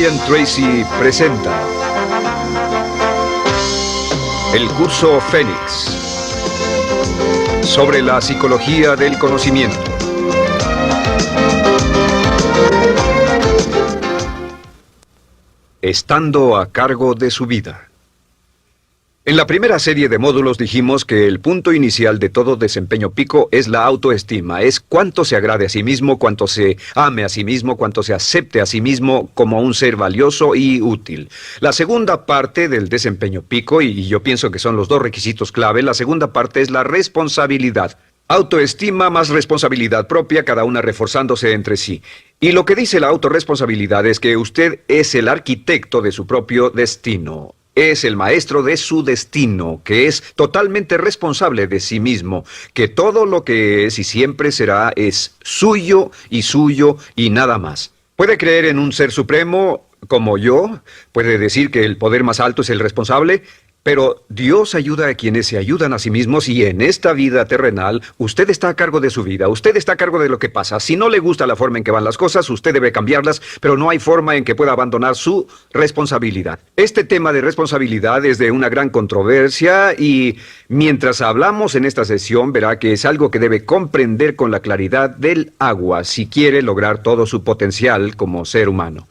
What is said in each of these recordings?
Brian Tracy presenta el curso Fénix sobre la psicología del conocimiento. Estando a cargo de su vida. En la primera serie de módulos dijimos que el punto inicial de todo desempeño pico es la autoestima, es cuánto se agrade a sí mismo, cuánto se ame a sí mismo, cuánto se acepte a sí mismo como un ser valioso y útil. La segunda parte del desempeño pico, y yo pienso que son los dos requisitos clave, la segunda parte es la responsabilidad. Autoestima más responsabilidad propia, cada una reforzándose entre sí. Y lo que dice la autorresponsabilidad es que usted es el arquitecto de su propio destino. Es el maestro de su destino, que es totalmente responsable de sí mismo, que todo lo que es y siempre será es suyo y nada más. Puede creer en un ser supremo como yo, puede decir que el poder más alto es el responsable, pero Dios ayuda a quienes se ayudan a sí mismos y en esta vida terrenal usted está a cargo de su vida, usted está a cargo de lo que pasa. Si no le gusta la forma en que van las cosas, usted debe cambiarlas, pero no hay forma en que pueda abandonar su responsabilidad. Este tema de responsabilidad es de una gran controversia y mientras hablamos en esta sesión verá que es algo que debe comprender con la claridad del agua si quiere lograr todo su potencial como ser humano.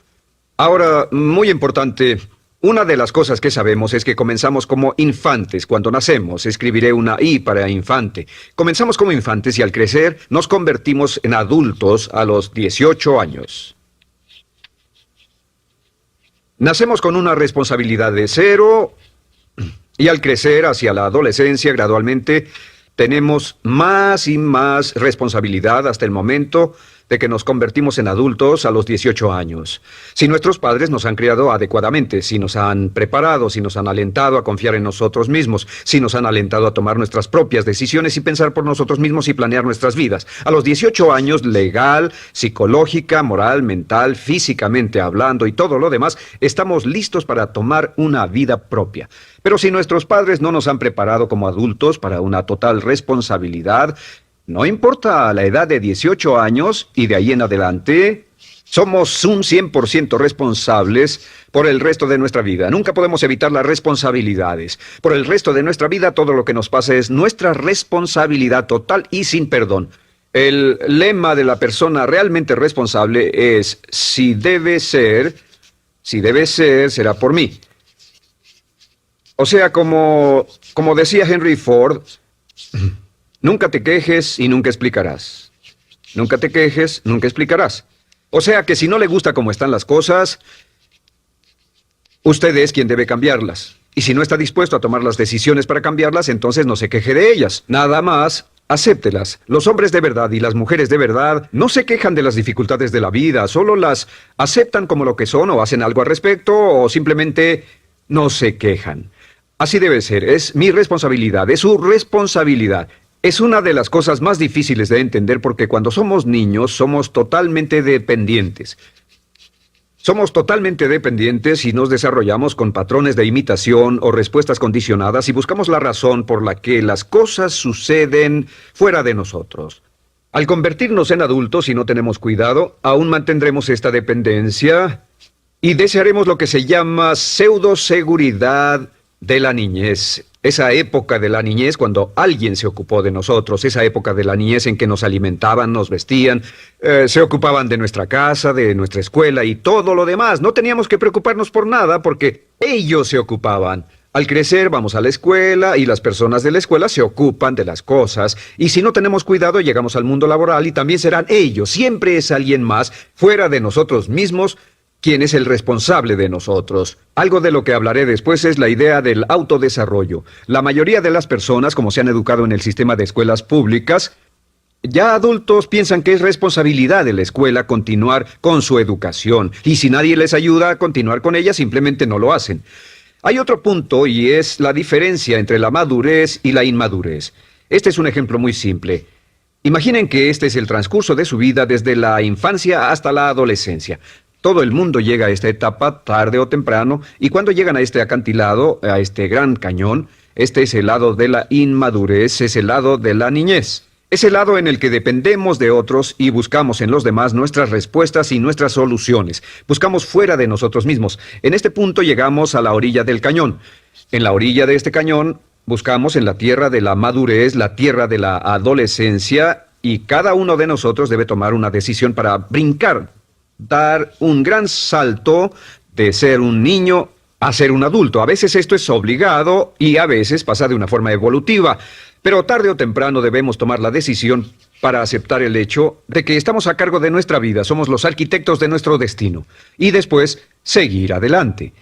Ahora, muy importante, una de las cosas que sabemos es que comenzamos como infantes cuando nacemos. Escribiré una I para infante. Comenzamos como infantes y al crecer nos convertimos en adultos a los 18 años. Nacemos con una responsabilidad de 0 y al crecer hacia la adolescencia gradualmente tenemos más y más responsabilidad hasta el momento de que nos convertimos en adultos a los 18 años. Si nuestros padres nos han criado adecuadamente, si nos han preparado, si nos han alentado a confiar en nosotros mismos, si nos han alentado a tomar nuestras propias decisiones y pensar por nosotros mismos y planear nuestras vidas. A los 18 años, legal, psicológica, moral, mental, físicamente hablando y todo lo demás, estamos listos para tomar una vida propia. Pero si nuestros padres no nos han preparado como adultos para una total responsabilidad, no importa la edad de 18 años y de ahí en adelante, somos un 100% responsables por el resto de nuestra vida. Nunca podemos evitar las responsabilidades. Por el resto de nuestra vida, todo lo que nos pasa es nuestra responsabilidad total y sin perdón. El lema de la persona realmente responsable es, si debe ser, será por mí. O sea, como decía Henry Ford, nunca te quejes y nunca explicarás. Nunca te quejes, nunca explicarás. O sea que si no le gusta cómo están las cosas, usted es quien debe cambiarlas. Y si no está dispuesto a tomar las decisiones para cambiarlas, entonces no se queje de ellas. Nada más, acéptelas. Los hombres de verdad y las mujeres de verdad no se quejan de las dificultades de la vida, solo las aceptan como lo que son o hacen algo al respecto o simplemente no se quejan. Así debe ser, es mi responsabilidad, es su responsabilidad. Es una de las cosas más difíciles de entender porque cuando somos niños somos totalmente dependientes. Somos totalmente dependientes y nos desarrollamos con patrones de imitación o respuestas condicionadas y buscamos la razón por la que las cosas suceden fuera de nosotros. Al convertirnos en adultos, si no tenemos cuidado, aún mantendremos esta dependencia y desearemos lo que se llama pseudoseguridad de la niñez. Esa época de la niñez cuando alguien se ocupó de nosotros, esa época de la niñez en que nos alimentaban, nos vestían, se ocupaban de nuestra casa, de nuestra escuela y todo lo demás. No teníamos que preocuparnos por nada porque ellos se ocupaban. Al crecer vamos a la escuela y las personas de la escuela se ocupan de las cosas y si no tenemos cuidado llegamos al mundo laboral y también serán ellos. Siempre es alguien más fuera de nosotros mismos quien es el responsable de nosotros. Algo de lo que hablaré después es la idea del autodesarrollo. La mayoría de las personas, como se han educado en el sistema de escuelas públicas, ya adultos piensan que es responsabilidad de la escuela continuar con su educación. Y si nadie les ayuda a continuar con ella, simplemente no lo hacen. Hay otro punto y es la diferencia entre la madurez y la inmadurez. Este es un ejemplo muy simple. Imaginen que este es el transcurso de su vida desde la infancia hasta la adolescencia. Todo el mundo llega a esta etapa tarde o temprano, y cuando llegan a este acantilado, a este gran cañón, este es el lado de la inmadurez, es el lado de la niñez. Es el lado en el que dependemos de otros y buscamos en los demás nuestras respuestas y nuestras soluciones. Buscamos fuera de nosotros mismos. En este punto llegamos a la orilla del cañón. En la orilla de este cañón buscamos en la tierra de la madurez, la tierra de la adolescencia, y cada uno de nosotros debe tomar una decisión para brincar, dar un gran salto de ser un niño a ser un adulto. A veces esto es obligado y a veces pasa de una forma evolutiva. Pero tarde o temprano debemos tomar la decisión para aceptar el hecho de que estamos a cargo de nuestra vida, somos los arquitectos de nuestro destino, y después seguir adelante.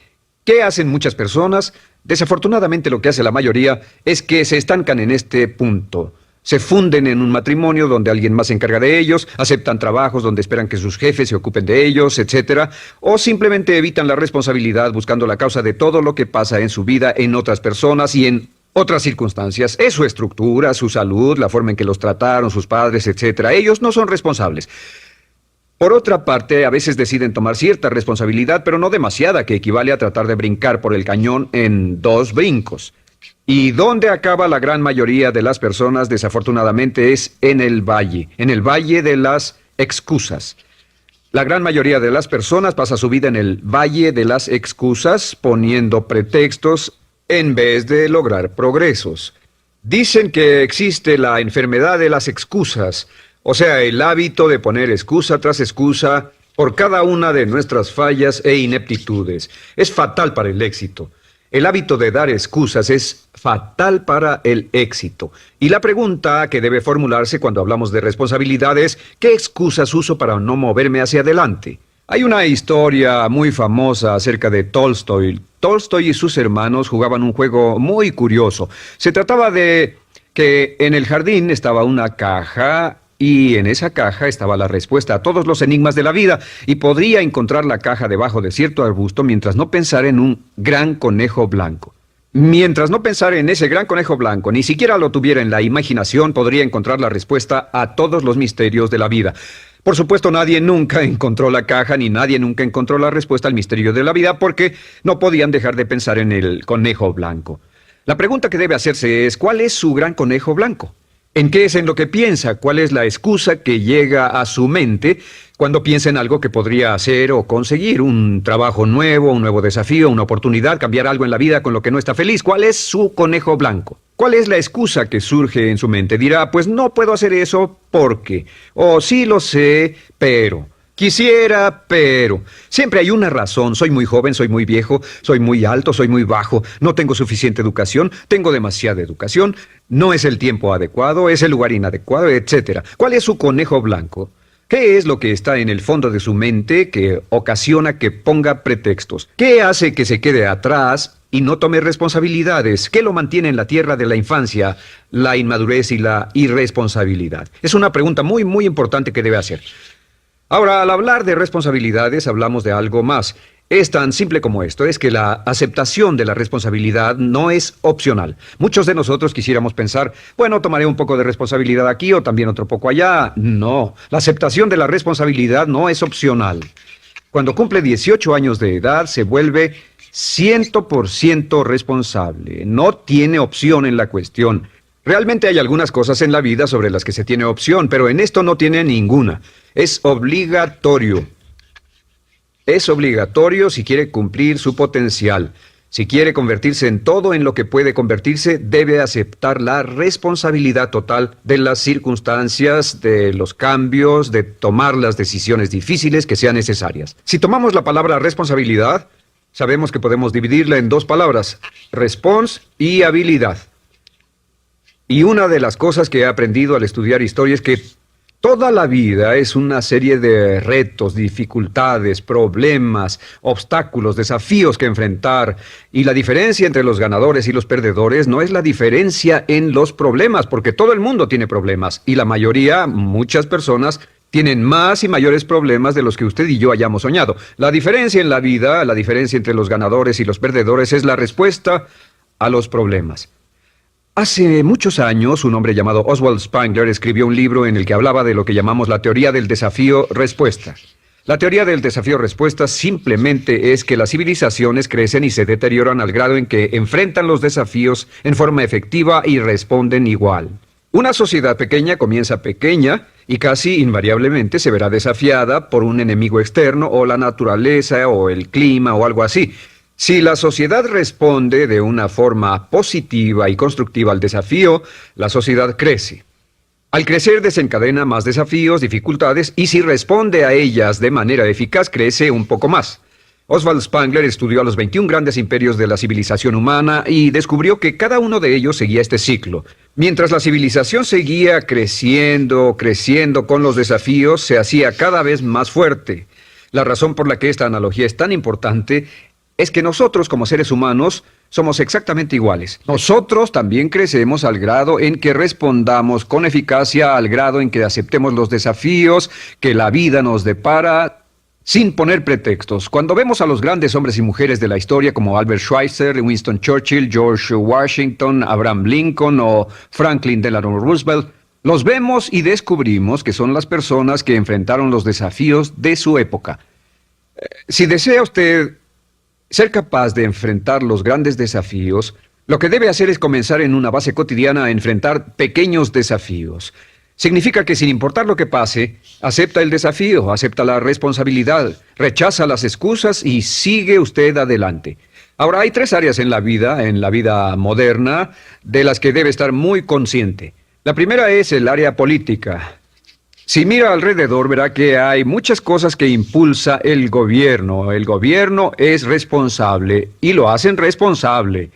¿Qué hacen muchas personas? Desafortunadamente lo que hace la mayoría es que se estancan en este punto. Se funden en un matrimonio donde alguien más se encarga de ellos, aceptan trabajos donde esperan que sus jefes se ocupen de ellos, etc. O simplemente evitan la responsabilidad buscando la causa de todo lo que pasa en su vida, en otras personas y en otras circunstancias. Es su estructura, su salud, la forma en que los trataron sus padres, etc. Ellos no son responsables. Por otra parte, a veces deciden tomar cierta responsabilidad, pero no demasiada, que equivale a tratar de brincar por el cañón en 2 brincos. ¿Y dónde acaba la gran mayoría de las personas? Desafortunadamente es en el valle de las excusas. La gran mayoría de las personas pasa su vida en el valle de las excusas, poniendo pretextos en vez de lograr progresos. Dicen que existe la enfermedad de las excusas, o sea, el hábito de poner excusa tras excusa por cada una de nuestras fallas e ineptitudes. Es fatal para el éxito. El hábito de dar excusas es fatal para el éxito. Y la pregunta que debe formularse cuando hablamos de responsabilidad es, ¿qué excusas uso para no moverme hacia adelante? Hay una historia muy famosa acerca de Tolstoy. Tolstoy y sus hermanos jugaban un juego muy curioso. Se trataba de que en el jardín estaba una caja y en esa caja estaba la respuesta a todos los enigmas de la vida, y podría encontrar la caja debajo de cierto arbusto mientras no pensara en un gran conejo blanco. Mientras no pensara en ese gran conejo blanco, ni siquiera lo tuviera en la imaginación, podría encontrar la respuesta a todos los misterios de la vida. Por supuesto, nadie nunca encontró la caja, ni nadie nunca encontró la respuesta al misterio de la vida, porque no podían dejar de pensar en el conejo blanco. La pregunta que debe hacerse es, ¿cuál es su gran conejo blanco? ¿En qué es en lo que piensa? ¿Cuál es la excusa que llega a su mente cuando piensa en algo que podría hacer o conseguir? Un trabajo nuevo, un nuevo desafío, una oportunidad, cambiar algo en la vida con lo que no está feliz. ¿Cuál es su conejo blanco? ¿Cuál es la excusa que surge en su mente? Dirá, pues no puedo hacer eso porque, o sí lo sé, pero... Quisiera, pero... Siempre hay una razón. Soy muy joven, soy muy viejo, soy muy alto, soy muy bajo, no tengo suficiente educación, tengo demasiada educación, no es el tiempo adecuado, es el lugar inadecuado, etc. ¿Cuál es su conejo blanco? ¿Qué es lo que está en el fondo de su mente que ocasiona que ponga pretextos? ¿Qué hace que se quede atrás y no tome responsabilidades? ¿Qué lo mantiene en la tierra de la infancia, la inmadurez y la irresponsabilidad? Es una pregunta muy, muy importante que debe hacer. Ahora, al hablar de responsabilidades, hablamos de algo más. Es tan simple como esto, es que la aceptación de la responsabilidad no es opcional. Muchos de nosotros quisiéramos pensar, bueno, tomaré un poco de responsabilidad aquí o también otro poco allá. No, la aceptación de la responsabilidad no es opcional. Cuando cumple 18 años de edad, se vuelve 100% responsable. No tiene opción en la cuestión. Realmente hay algunas cosas en la vida sobre las que se tiene opción, pero en esto no tiene ninguna. Es obligatorio. Es obligatorio si quiere cumplir su potencial. Si quiere convertirse en todo en lo que puede convertirse, debe aceptar la responsabilidad total de las circunstancias, de los cambios, de tomar las decisiones difíciles que sean necesarias. Si tomamos la palabra responsabilidad, sabemos que podemos dividirla en 2 palabras, respons y habilidad. Y una de las cosas que he aprendido al estudiar historia es que toda la vida es una serie de retos, dificultades, problemas, obstáculos, desafíos que enfrentar. Y la diferencia entre los ganadores y los perdedores no es la diferencia en los problemas, porque todo el mundo tiene problemas. Y la mayoría, muchas personas, tienen más y mayores problemas de los que usted y yo hayamos soñado. La diferencia en la vida, la diferencia entre los ganadores y los perdedores es la respuesta a los problemas. Hace muchos años, un hombre llamado Oswald Spengler escribió un libro en el que hablaba de lo que llamamos la teoría del desafío-respuesta. La teoría del desafío-respuesta simplemente es que las civilizaciones crecen y se deterioran al grado en que enfrentan los desafíos en forma efectiva y responden igual. Una sociedad pequeña comienza pequeña y casi invariablemente se verá desafiada por un enemigo externo o la naturaleza o el clima o algo así. Si la sociedad responde de una forma positiva y constructiva al desafío, la sociedad crece. Al crecer desencadena más desafíos, dificultades, y si responde a ellas de manera eficaz, crece un poco más. Oswald Spengler estudió a los 21 grandes imperios de la civilización humana y descubrió que cada uno de ellos seguía este ciclo. Mientras la civilización seguía creciendo con los desafíos, se hacía cada vez más fuerte. La razón por la que esta analogía es tan importante es que nosotros, como seres humanos, somos exactamente iguales. Nosotros también crecemos al grado en que respondamos con eficacia, al grado en que aceptemos los desafíos que la vida nos depara, sin poner pretextos. Cuando vemos a los grandes hombres y mujeres de la historia como Albert Schweitzer, Winston Churchill, George Washington, Abraham Lincoln o Franklin Delano Roosevelt, los vemos y descubrimos que son las personas que enfrentaron los desafíos de su época. Si desea usted ser capaz de enfrentar los grandes desafíos, lo que debe hacer es comenzar en una base cotidiana a enfrentar pequeños desafíos. Significa que sin importar lo que pase, acepta el desafío, acepta la responsabilidad, rechaza las excusas y sigue usted adelante. Ahora, hay 3 áreas en la vida moderna, de las que debe estar muy consciente. La primera es el área política. Si mira alrededor, verá que hay muchas cosas que impulsa el gobierno. El gobierno es responsable y lo hacen responsable.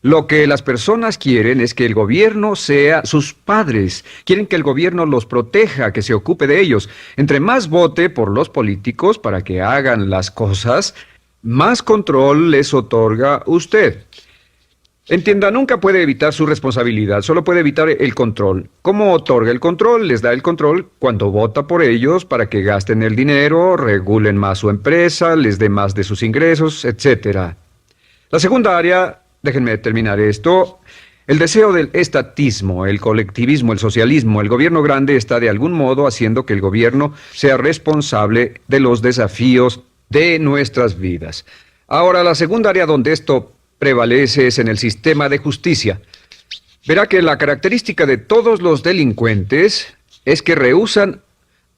Lo que las personas quieren es que el gobierno sea sus padres. Quieren que el gobierno los proteja, que se ocupe de ellos. Entre más vote por los políticos para que hagan las cosas, más control les otorga usted. Entienda, nunca puede evitar su responsabilidad, solo puede evitar el control. ¿Cómo otorga el control? Les da el control cuando vota por ellos para que gasten el dinero, regulen más su empresa, les dé más de sus ingresos, etc. La segunda área, déjenme terminar esto, el deseo del estatismo, el colectivismo, el socialismo. El gobierno grande está de algún modo haciendo que el gobierno sea responsable de los desafíos de nuestras vidas. Ahora, la segunda área donde esto prevalece es en el sistema de justicia. Verá que la característica de todos los delincuentes es que rehúsan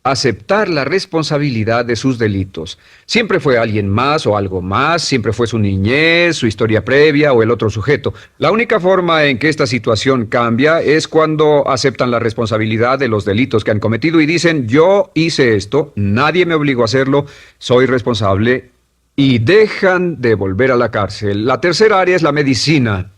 aceptar la responsabilidad de sus delitos. Siempre fue alguien más o algo más, siempre fue su niñez, su historia previa o el otro sujeto. La única forma en que esta situación cambia es cuando aceptan la responsabilidad de los delitos que han cometido y dicen, yo hice esto, nadie me obligó a hacerlo, soy responsable, y dejan de volver a la cárcel. La tercera área es la medicina.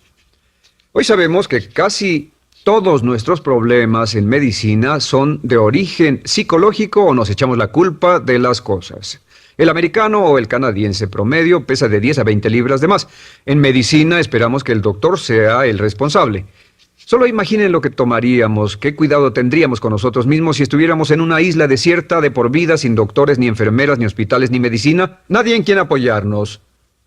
Hoy sabemos que casi todos nuestros problemas en medicina son de origen psicológico o nos echamos la culpa de las cosas. El americano o el canadiense promedio pesa de 10 a 20 libras de más. En medicina esperamos que el doctor sea el responsable. Solo imaginen lo que tomaríamos, qué cuidado tendríamos con nosotros mismos si estuviéramos en una isla desierta de por vida sin doctores, ni enfermeras, ni hospitales, ni medicina. Nadie en quien apoyarnos.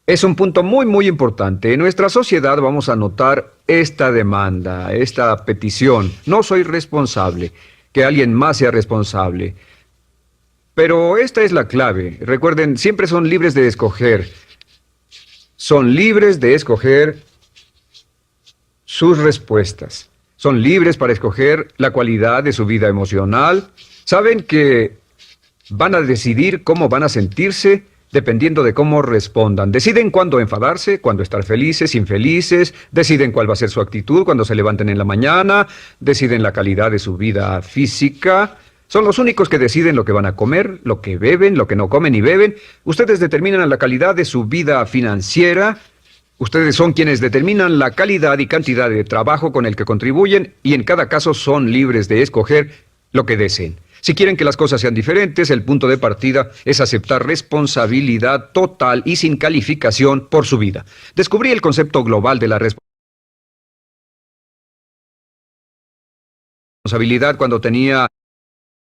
Es un punto muy importante. En nuestra sociedad vamos a notar esta demanda, esta petición. No soy responsable, que alguien más sea responsable. Pero esta es la clave. Recuerden, siempre son libres de escoger. Son libres de escoger sus respuestas. Son libres para escoger la cualidad de su vida emocional. Saben que van a decidir cómo van a sentirse dependiendo de cómo respondan. Deciden cuándo enfadarse, cuándo estar felices, infelices, deciden cuál va a ser su actitud cuando se levanten en la mañana, deciden la calidad de su vida física. Son los únicos que deciden lo que van a comer, lo que beben, lo que no comen y beben. Ustedes determinan la calidad de su vida financiera. Ustedes son quienes determinan la calidad y cantidad de trabajo con el que contribuyen y en cada caso son libres de escoger lo que deseen. Si quieren que las cosas sean diferentes, el punto de partida es aceptar responsabilidad total y sin calificación por su vida. Descubrí el concepto global de la responsabilidad cuando tenía...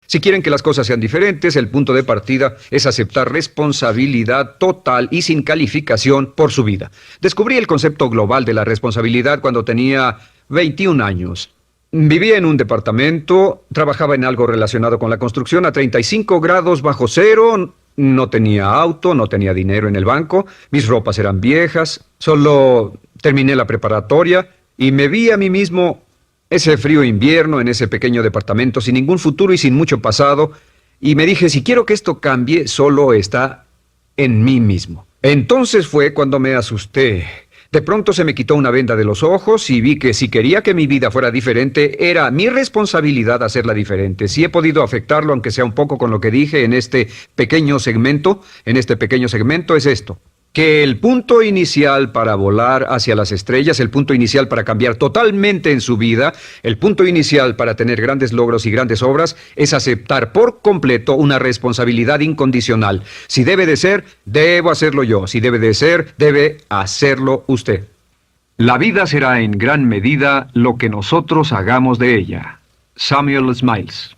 Si quieren que las cosas sean diferentes, el punto de partida es aceptar responsabilidad total y sin calificación por su vida. Descubrí el concepto global de la responsabilidad cuando tenía 21 años. Vivía en un departamento, trabajaba en algo relacionado con la construcción a 35 grados bajo cero, no tenía auto, no tenía dinero en el banco, mis ropas eran viejas, solo terminé la preparatoria y me vi a mí mismo Ese frío invierno en ese pequeño departamento sin ningún futuro y sin mucho pasado, y me dije, si quiero que esto cambie, solo está en mí mismo. Entonces fue cuando me asusté. De pronto se me quitó una venda de los ojos y vi que si quería que mi vida fuera diferente, era mi responsabilidad hacerla diferente. Si he podido afectarlo, aunque sea un poco con lo que dije en este pequeño segmento, es esto. Que el punto inicial para volar hacia las estrellas, el punto inicial para cambiar totalmente en su vida, el punto inicial para tener grandes logros y grandes obras, es aceptar por completo una responsabilidad incondicional. Si debe de ser, debo hacerlo yo. Si debe de ser, debe hacerlo usted. La vida será en gran medida lo que nosotros hagamos de ella. Samuel Smiles.